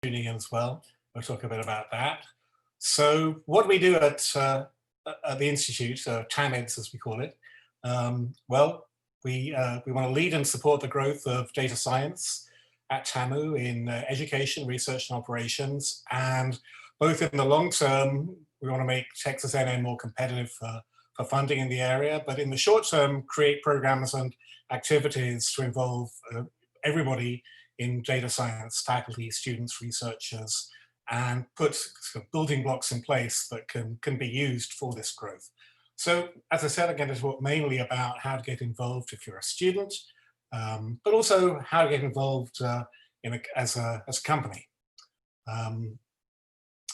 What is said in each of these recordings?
tuning in as well. We'll talk a bit about that. So what do we do at the Institute, TAMIDS as we call it? Well, we want to lead and support the growth of data science at TAMU in education, research and operations. And both in the long term, we want to make Texas A&M more competitive for funding in the area, but in the short term, create programs and activities to involve everybody in data science, faculty, students, researchers, and put sort of building blocks in place that can be used for this growth. So as I said, again, it's mainly about how to get involved if you're a student, but also how to get involved as a company.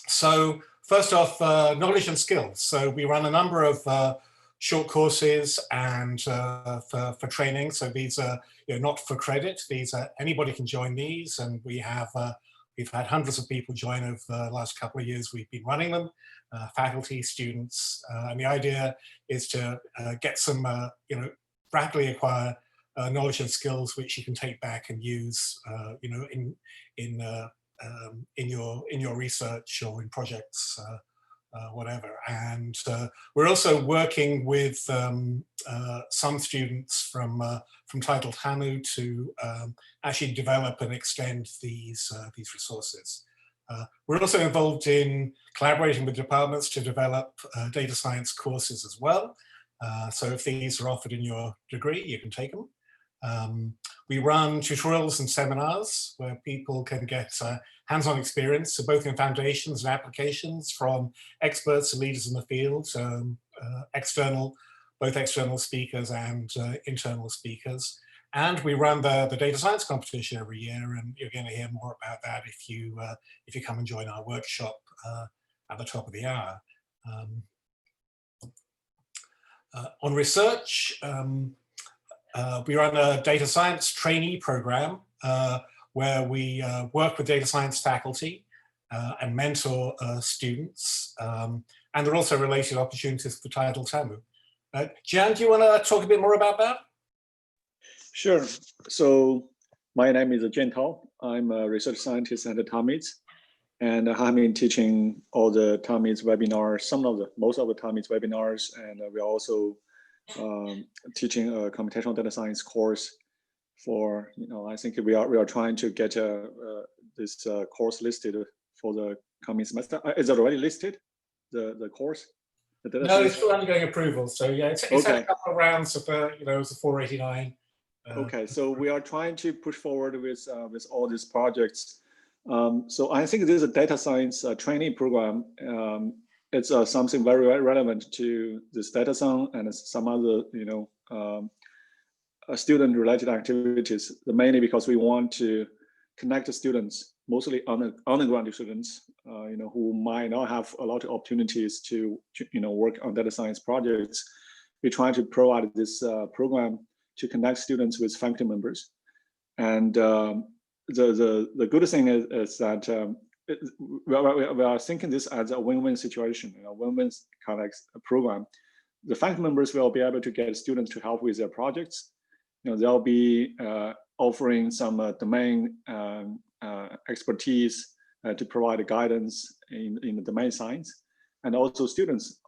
So first off, knowledge and skills. So we run a number of short courses and for training. So these are not for credit. These are anybody can join these, and we've had hundreds of people join over the last couple of years. We've been running them, faculty, students, and the idea is to get some rapidly acquire knowledge and skills which you can take back and use in your research or in projects, whatever. And we're also working with some students from Untitled Chapter to actually develop and extend these resources. We're also involved in collaborating with departments to develop data science courses as well. So if these are offered in your degree, you can take them. We run tutorials and seminars where people can get hands-on experience, so both in foundations and applications from experts and leaders in the field, both external speakers and internal speakers. And we run the data science competition every year, and you're going to hear more about that if you come and join our workshop at the top of the hour. On research, we run a data science trainee program where we work with data science faculty and mentor students. And there are also related opportunities for Untitled Chapter. Jan, do you want to talk a bit more about that? Sure. So my name is Jan Tao. I'm a research scientist at the TAMIDS, and I've been teaching all the TAMIDS webinars, most of the TAMIDS webinars, and we're also teaching a computational data science course for, I think we are trying to get this course listed for the coming semester. Is it already listed, the course? No, it's still undergoing approval. So yeah, it's okay. Had a couple of rounds of it was a 489. Okay, so we are trying to push forward with all these projects. So I think this is a data science training program. It's something very relevant to this data science and some other, student-related activities. Mainly because we want to connect the students, mostly undergraduate students, who might not have a lot of opportunities to, work on data science projects. We try to provide this program to connect students with faculty members, and the good thing is that we are thinking this as a win-win situation, win-win kind of program. The faculty members will be able to get students to help with their projects. They'll be offering some domain expertise to provide guidance in the domain science, and also students.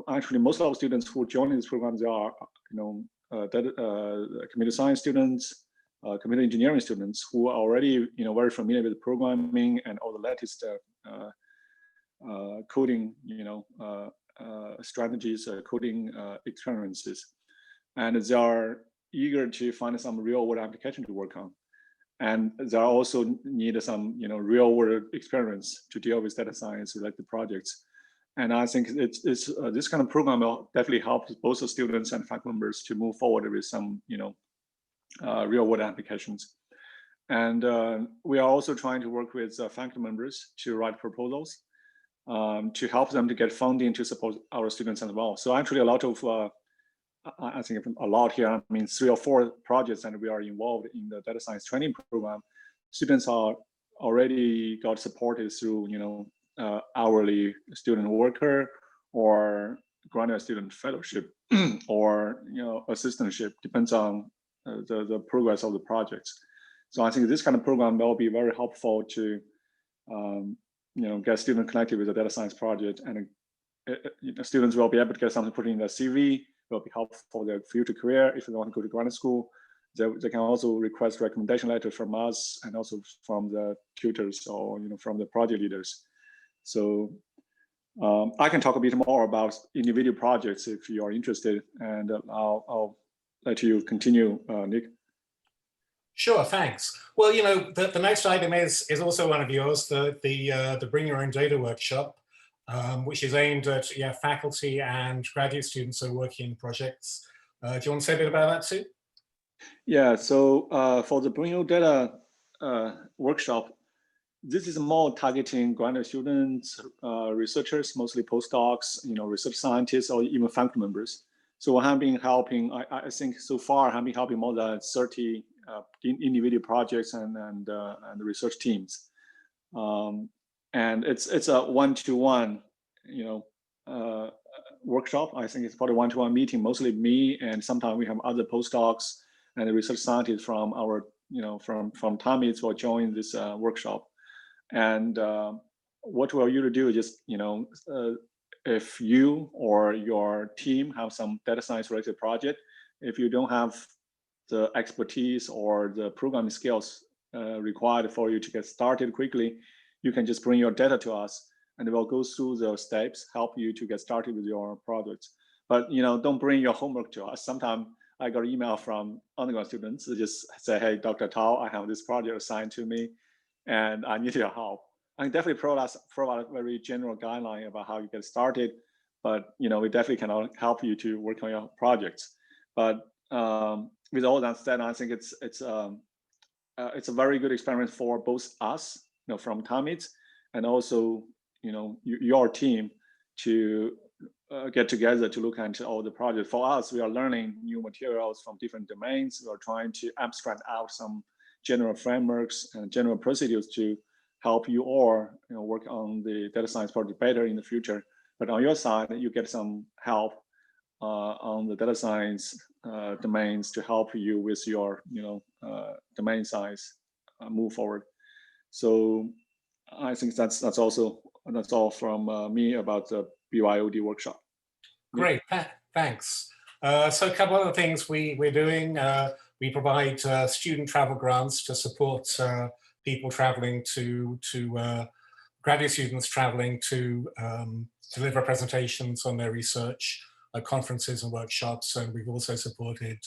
Actually, most of the students who join this program, they are computer science students, computer engineering students who are already very familiar with programming and all the latest coding strategies, coding experiences, and they are eager to find some real world application to work on, and they also need some real world experience to deal with data science related projects. And I think it's this kind of program will definitely help both the students and faculty members to move forward with some real world applications. And we are also trying to work with faculty members to write proposals to help them to get funding to support our students as well. So actually a lot of, I think a lot here, I mean 3 or 4 projects that we are involved in the data science training program. Students are already got supported through, hourly student worker or graduate student fellowship or, assistantship, depends on the progress of the projects. So I think this kind of program will be very helpful to get students connected with the data science project, and students will be able to get something put in their CV. Will be helpful for their future career if they want to go to graduate school. They can also request recommendation letters from us and also from the tutors or from the project leaders. So I can talk a bit more about individual projects if you are interested, and I'll let you continue, Nick. Sure, thanks. Well, the next item is also one of yours, the Bring Your Own Data workshop, which is aimed at faculty and graduate students who are working in projects. Do you want to say a bit about that too? Yeah, so for the Bring Your Own Data workshop, this is more targeting graduate students, researchers, mostly postdocs, research scientists, or even faculty members. So I have been helping, I think so far, I have been helping more than 30 individual projects and research teams. And it's a one-to-one, workshop. I think it's probably one-to-one meeting, mostly me, and sometimes we have other postdocs and the research scientists from our, from TAMIDS will join this workshop. And what we'll usually do is just, if you or your team have some data science related project, if you don't have the expertise or the programming skills required for you to get started quickly, you can just bring your data to us and we'll go through the steps, help you to get started with your projects. But don't bring your homework to us. Sometimes I got an email from undergrad students that just say, hey, Dr. Tao, I have this project assigned to me and I need your help. I can definitely provide a very general guideline about how you get started, but we definitely cannot help you to work on your projects. But with all that said, I think it's a very good experience for both us, from TAMIDS, and also your team to get together to look into all the projects. For us, we are learning new materials from different domains. We are trying to abstract out some general frameworks and general procedures to help you all work on the data science project better in the future. But on your side, you get some help on the data science domains to help you with your domain size move forward. So I think that's all from me about the BYOD workshop. Great, thanks. So a couple other things we're doing. We provide student travel grants to support people traveling to graduate students traveling to deliver presentations on their research at conferences and workshops. And we've also supported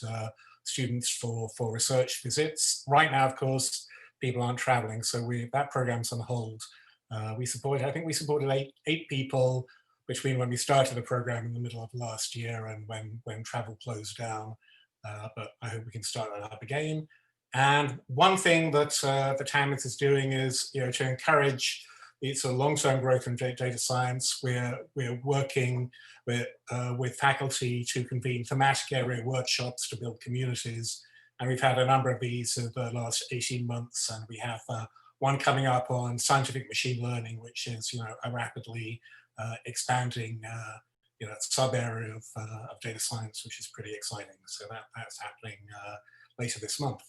students for research visits. Right now, of course, people aren't traveling, so that program's on hold. I think we supported eight people between when we started the program in the middle of last year and when travel closed down. But I hope we can start that up again. And one thing that the TAMIDS is doing is, to encourage it's a long-term growth in data science. We're working with faculty to convene thematic area workshops to build communities. And we've had a number of these in the last 18 months. And we have one coming up on scientific machine learning, which is, a rapidly expanding sub area of data science, which is pretty exciting. So that's happening later this month.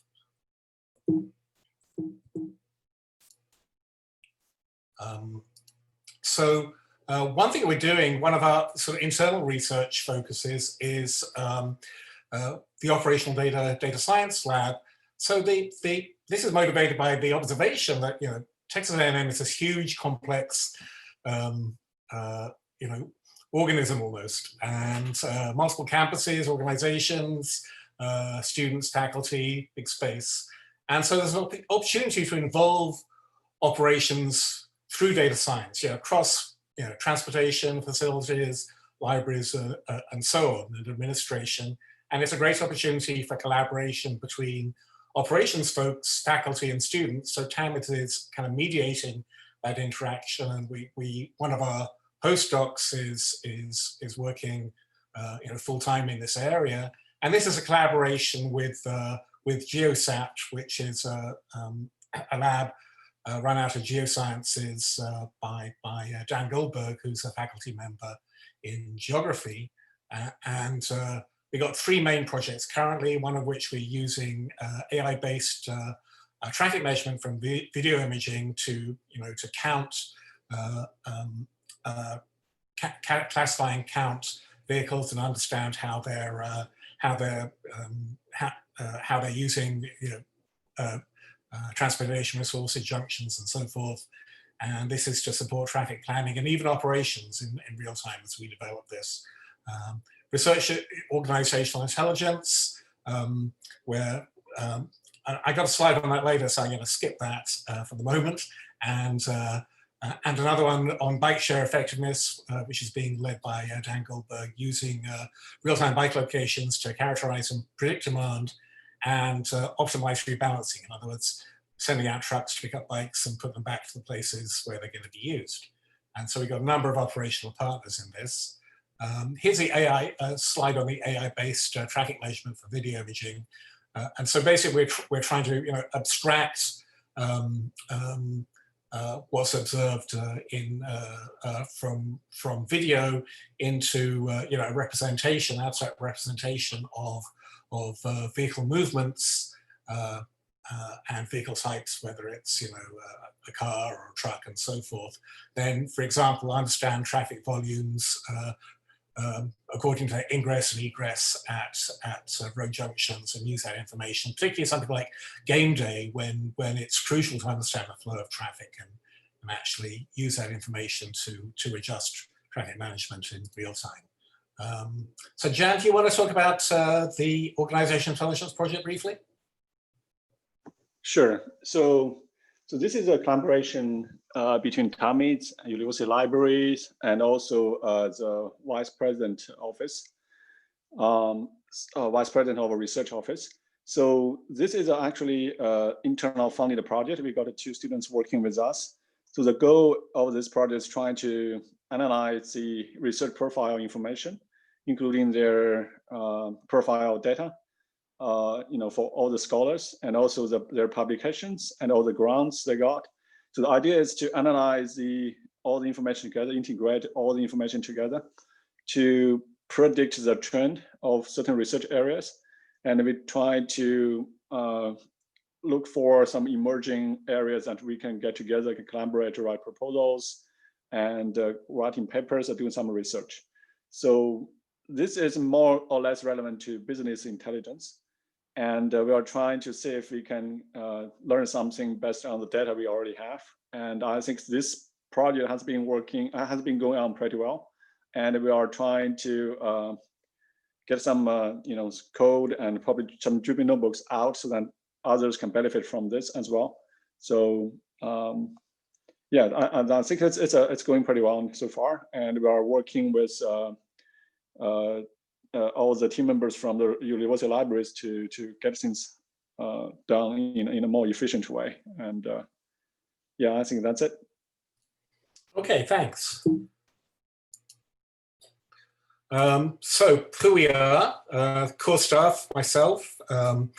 One thing we're doing, one of our sort of internal research focuses is the operational data science lab. So this is motivated by the observation that Texas A&M is this huge, complex organism almost, and multiple campuses, organizations, students, faculty, big space. And so there's an opportunity to involve operations through data science, across transportation, facilities, libraries, and so on, and administration. And it's a great opportunity for collaboration between operations folks, faculty, and students. So TAMIDS is kind of mediating that interaction, and one of our postdocs is working full-time in this area. And this is a collaboration with GEOSAT, which is a lab run out of geosciences by Dan Goldberg, who's a faculty member in geography. And we got three main projects currently, one of which we're using AI-based traffic measurement from video imaging to, to count, classify and count vehicles and understand how they're using, transportation resources, junctions, and so forth. And this is to support traffic planning and even operations in real time as we develop this. Research organizational intelligence, where I got a slide on that later, so I'm going to skip that for the moment. And another one on bike share effectiveness, which is being led by Dan Goldberg, using real-time bike locations to characterize and predict demand and optimize rebalancing. In other words, sending out trucks to pick up bikes and put them back to the places where they're going to be used. And so we've got a number of operational partners in this. Here's the AI slide on the AI-based traffic measurement for video imaging. And so basically we're trying to abstract what's observed from video into a representation, abstract representation of vehicle movements and vehicle types, whether it's a car or a truck and so forth. Then, for example, understand traffic volumes according to ingress and egress at road junctions, and use that information, particularly something like game day, when it's crucial to understand the flow of traffic and actually use that information to adjust traffic management in real time. So Jan, do you want to talk about the Organizational Intelligence Project briefly? Sure. So this is a collaboration between TAMIDS, University Libraries, and also the Vice President Office, Vice President of a Research Office. So this is actually internal funded project. We got 2 students working with us. So the goal of this project is trying to analyze the research profile information, including their profile data, for all the scholars, and also their publications and all the grants they got. So the idea is to analyze all the information together, integrate all the information together to predict the trend of certain research areas. And we try to look for some emerging areas that we can get together, can collaborate to write proposals and writing papers or doing some research. So this is more or less relevant to business intelligence. And we are trying to see if we can learn something based on the data we already have. And I think this project has been going on pretty well. And we are trying to get some code and probably some Jupyter notebooks out so that others can benefit from this as well. So yeah, I think it's going pretty well so far. And we are working with all the team members from the university libraries to get things done in a more efficient way. And yeah, I think that's it. Okay, thanks. So who we are, core staff, myself, I'm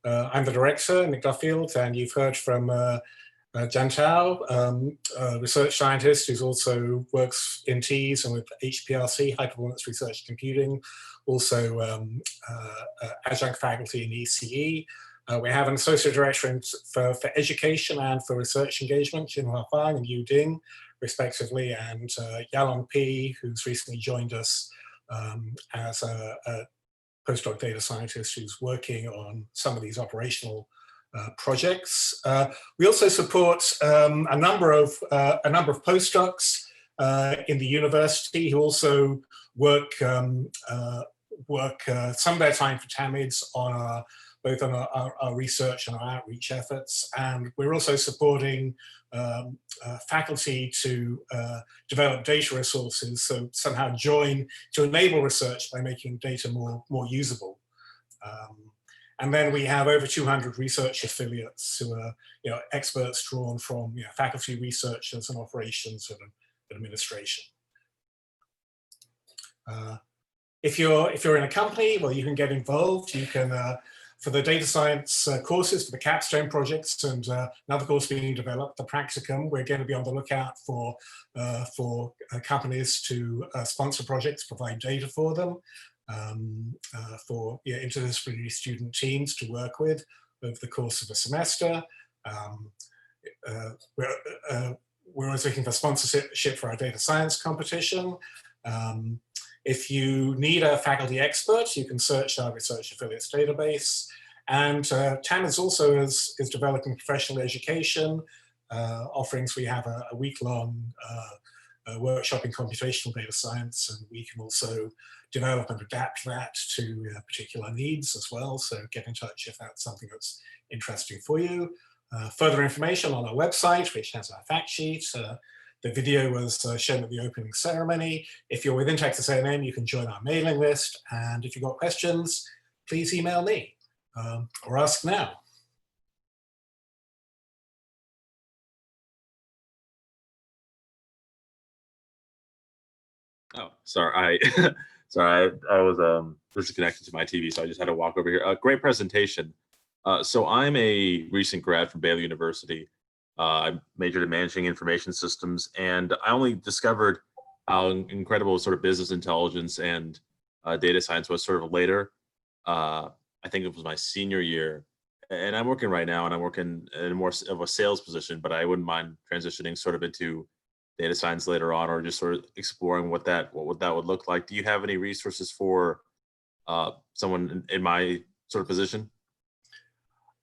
the director, Nick Duffield, and you've heard from Jan Tao, a research scientist who also works in TEAS and with HPRC, High Performance Research Computing, also adjunct faculty in ECE. We have an associate director for education and for research engagement, Jinhua Huang and Yu Ding, respectively, and Yalong P, who's recently joined us as a postdoc data scientist who's working on some of these operational projects. We also support a number of postdocs in the university who also work some of their time for TAMIDS on both on our research and our outreach efforts. And we're also supporting faculty to develop data resources, so somehow join to enable research by making data more usable. And then we have over 200 research affiliates who are experts drawn from faculty, researchers, and operations and administration. If you're in a company, well, you can get involved. You can for the data science courses, for the capstone projects, and another course being developed, the practicum, we're going to be on the lookout for companies to sponsor projects, provide data for them, for interdisciplinary student teams to work with over the course of a semester. Um, we're always looking for sponsorship for our data science competition. If you need a faculty expert, you can search our research affiliates database. And TAMIDS also is developing professional education offerings. We have a week-long workshop in computational data science, and we can also develop and adapt that to particular needs as well. So get in touch if that's something that's interesting for you. Further information on our website, which has our fact sheet. The video was shown at the opening ceremony. If you're within Texas A&M, you can join our mailing list. And if you've got questions, please email me or ask now. Oh, sorry. I was disconnected to my TV, so I just had to walk over here. Great presentation. So I'm a recent grad from Baylor University. I majored in managing information systems, and I only discovered how incredible sort of business intelligence and data science was sort of later. I think it was my senior year, and I'm working right now, and I'm working in more of a sales position, but I wouldn't mind transitioning sort of into data science later on, or just sort of exploring what that would look like. Do you have any resources for someone in my sort of position?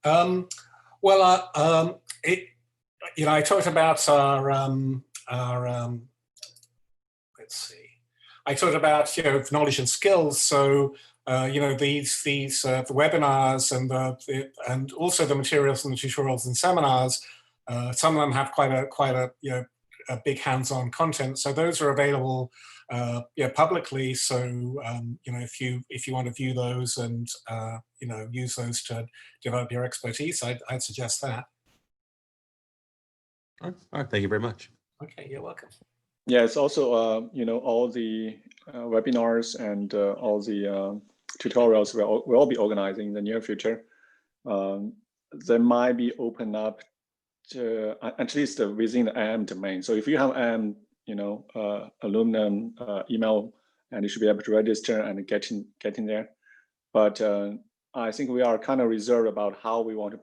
I talked about let's see. I talked about knowledge and skills. So these the webinars and also the materials and the tutorials and seminars. Some of them have quite a big hands-on content. So those are available publicly. So if you want to view those and use those to develop your expertise, I'd suggest that. All right. Thank you very much. Okay, you're welcome. Yeah, it's also all the webinars and all the tutorials we'll all be organizing in the near future. They might be open up to at least within the IM domain. So if you have IM, aluminum email, and you should be able to register and get in there. But I think we are kind of reserved about how we want to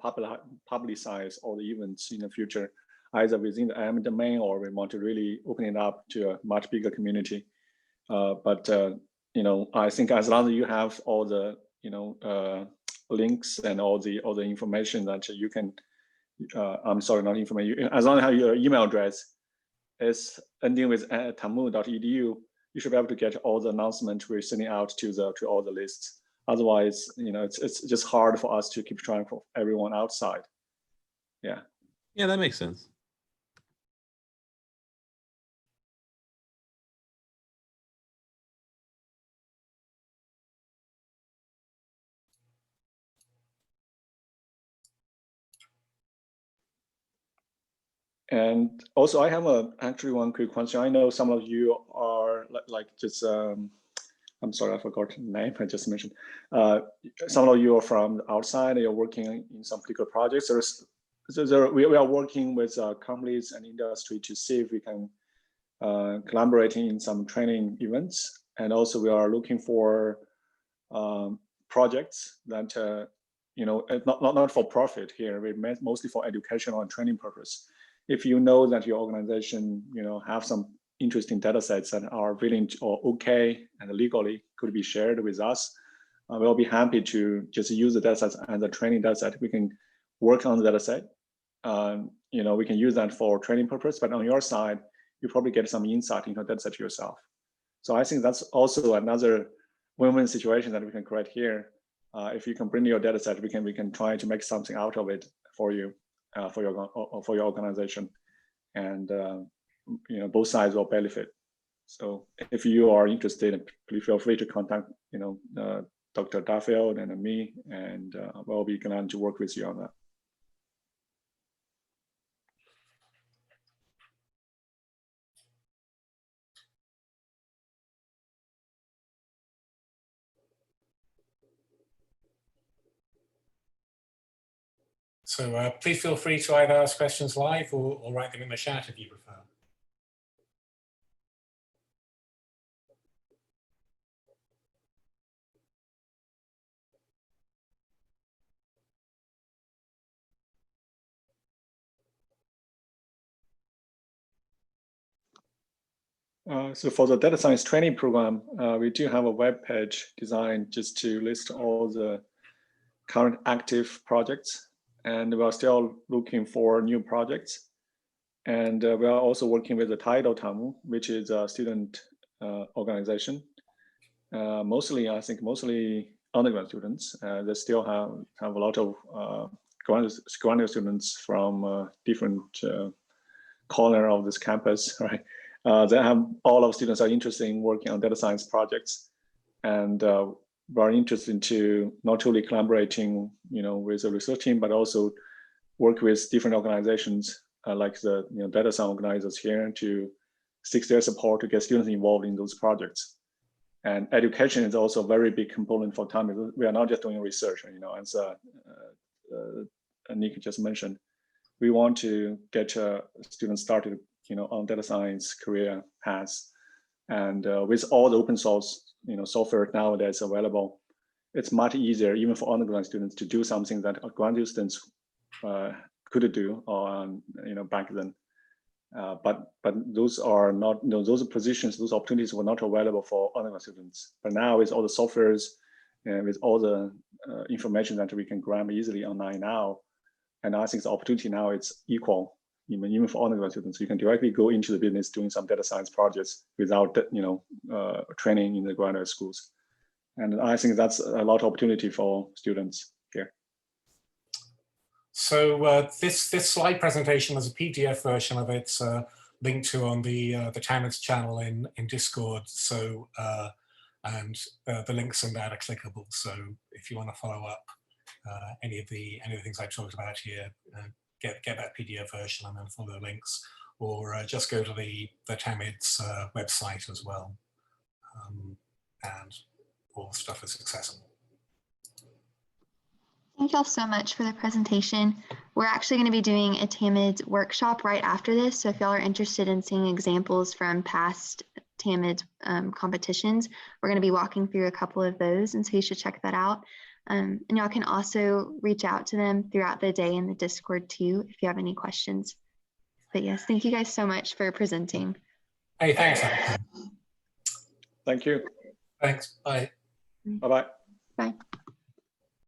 publicize all the events in the future, either within the IM domain, or we want to really open it up to a much bigger community. But I think as long as you have all the links and all the information that you can, I'm sorry, not information. As long as you have your email address is ending with tamu.edu, you should be able to get all the announcements we're sending out to all the lists. Otherwise, it's just hard for us to keep trying for everyone outside. Yeah. Yeah, that makes sense. And also, I have actually one quick question. I know some of you are just, I'm sorry, I forgot the name I just mentioned. Some of you are from outside, you're working in some particular projects. We are working with companies and industry to see if we can collaborate in some training events. And also we are looking for projects that, not for profit here, we meant mostly for educational and training purpose. If you know that your organization, have some interesting data sets that are willing to, or okay and legally could be shared with us, we'll be happy to just use the data sets as a training data set. We can work on the data set. We can use that for training purpose, but on your side, you probably get some insight into the data set yourself. So I think that's also another win-win situation that we can create here. If you can bring your data set, we can try to make something out of it for you. For your organization, and both sides will benefit. So if you are interested, please feel free to contact Dr. Duffield and me, and we'll be glad to work with you on that. So please feel free to either ask questions live or write them in the chat if you prefer. So for the data science training program, we do have a web page designed just to list all the current active projects, and we are still looking for new projects. And we are also working with the TAMIDS, which is a student organization. Mostly undergrad students. They still have a lot of graduate students from different corner of this campus, right? They have all of students are interested in working on data science projects, and we're interested to not only collaborating, with the research team, but also work with different organizations like the data science organizers here to seek their support to get students involved in those projects. And education is also a very big component for TAMIDS. We are not just doing research, as Nick just mentioned. We want to get students started, on data science career paths, and with all the open source, software nowadays available, it's much easier even for undergraduate students to do something that graduate students couldn't do, or back then. But those are not, those positions, those opportunities were not available for undergraduate students. But now with all the softwares and with all the information that we can grab easily online now, and I think the opportunity now is equal, even for undergraduate students. You can directly go into the business doing some data science projects without, training in the graduate schools. And I think that's a lot of opportunity for students here. So this slide presentation, there's a PDF version of it linked to on the TAMIDS channel in Discord. So and the links in that are clickable. So if you want to follow up any of the things I talked about here, get that PDF version and then follow the links, or just go to the TAMIDS website as well, and all the stuff is accessible. Thank you all so much for the presentation. We're actually going to be doing a TAMIDS workshop right after this. So if y'all are interested in seeing examples from past TAMIDS competitions, we're going to be walking through a couple of those. And so you should check that out. And y'all can also reach out to them throughout the day in the Discord too, if you have any questions. But yes, thank you guys so much for presenting. Hey, thanks. Thank you. Thanks. Bye. Bye-bye. Bye.